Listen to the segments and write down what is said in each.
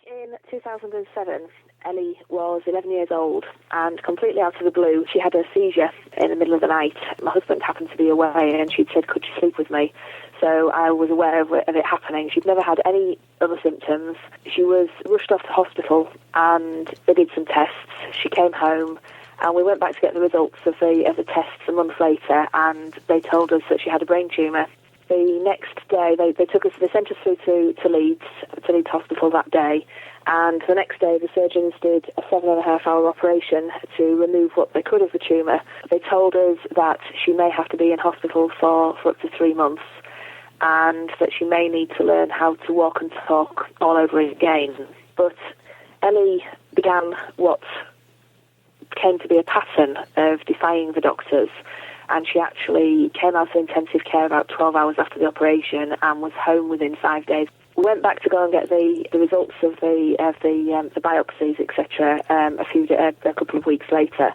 In 2007, Ellie was 11 years old, and completely out of the blue, she had a seizure in the middle of the night. My husband happened to be away, and she'd said, "Could you sleep with me?" So I was aware of it happening. She'd never had any other symptoms. She was rushed off to hospital, and they did some tests. She came home, and we went back to get the results of the tests a month later, and they told us that she had a brain tumour. The next day, they sent us through to Leeds Hospital that day, and the next day the surgeons did a 7.5-hour operation to remove what they could of the tumour. They told us that she may have to be in hospital for up to 3 months, and that she may need to learn how to walk and talk all over again. But Ellie began what came to be a pattern of defying the doctors, and she actually came out of intensive care about 12 hours after the operation and was home within 5 days. We went back to go and get the results of the biopsies, etc., a couple of weeks later,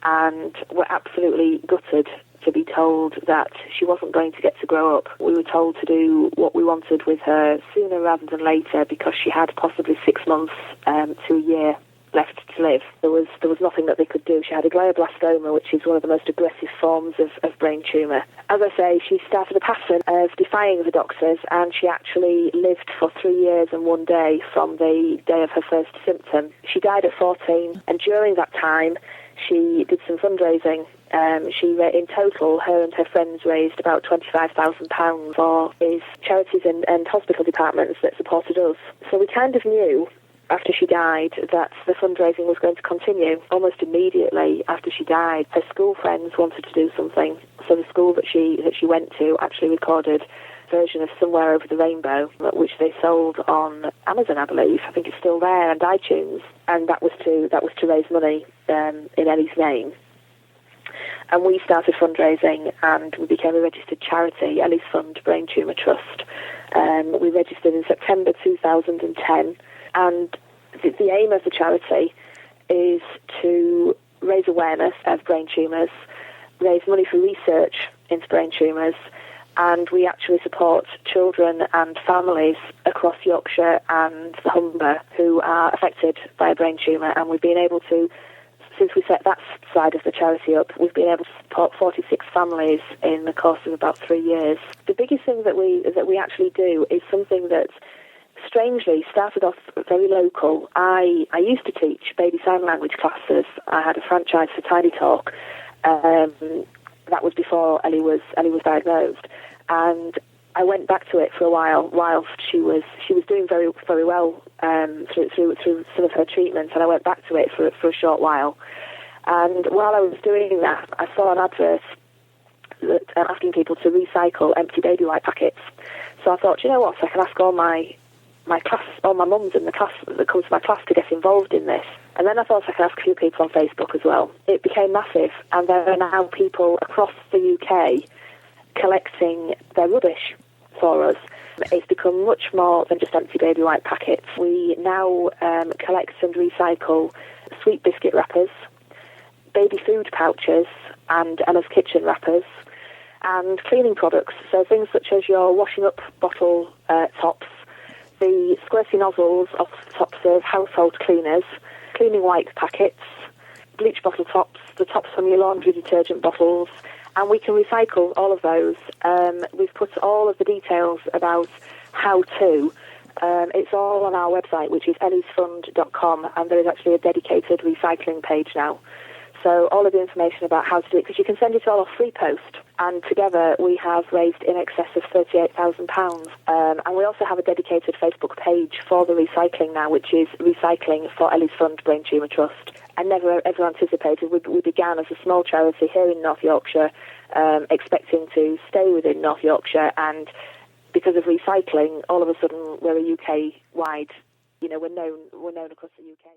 and were absolutely gutted to be told that she wasn't going to get to grow up. We were told to do what we wanted with her sooner rather than later, because she had possibly 6 months to a year left to live. There was nothing that they could do. She had a glioblastoma, which is one of the most aggressive forms of brain tumour. As I say, she started a pattern of defying the doctors, and she actually lived for 3 years and 1 day from the day of her first symptom. She died at 14, and during that time she did some fundraising. In total, her and her friends raised about £25,000 for these charities and hospital departments that supported us. So we kind of knew after she died that the fundraising was going to continue. Almost immediately after she died, her school friends wanted to do something. So the school that she went to actually recorded a version of Somewhere Over the Rainbow, which they sold on Amazon, I believe. I think it's still there, and iTunes. And that was to raise money in Ellie's name. And we started fundraising, and we became a registered charity, Ellie's Fund Brain Tumour Trust. We registered in September 2010. And the aim of the charity is to raise awareness of brain tumours, raise money for research into brain tumours, and we actually support children and families across Yorkshire and the Humber who are affected by a brain tumour. And we've been able to, since we set that side of the charity up, we've been able to support 46 families in the course of about 3 years. The biggest thing that we actually do is something that strangely started off very local. I used to teach baby sign language classes. I had a franchise for Tiny Talk. That was before Ellie was diagnosed, and I went back to it for a while whilst she was doing very, very well through some of her treatment, and I went back to it for a short while. And while I was doing that, I saw an advert that asking people to recycle empty baby white packets. So I thought, you know what, I can ask all my class, all my mums in the class that come to my class to get involved in this. And then I thought I could ask a few people on Facebook as well. It became massive, and there are now people across the UK collecting their rubbish for us. It's become much more than just empty baby white packets. We now collect and recycle sweet biscuit wrappers, baby food pouches, and Emma's Kitchen wrappers, and cleaning products. So things such as your washing up bottle tops, the squirty nozzles off the tops of household cleaners, cleaning white packets, bleach bottle tops, the tops from your laundry detergent bottles, and we can recycle all of those. We've put all of the details about how to. It's all on our website, which is elliesfund.com, and there is actually a dedicated recycling page now. So all of the information about how to do it, because you can send it all off free post, and together we have raised in excess of £38,000. And we also have a dedicated Facebook page for the recycling now, which is Recycling for Ellie's Fund Brain Tumour Trust. I never ever anticipated. We began as a small charity here in North Yorkshire, expecting to stay within North Yorkshire, and because of recycling, all of a sudden we're a UK-wide, we're known across the UK.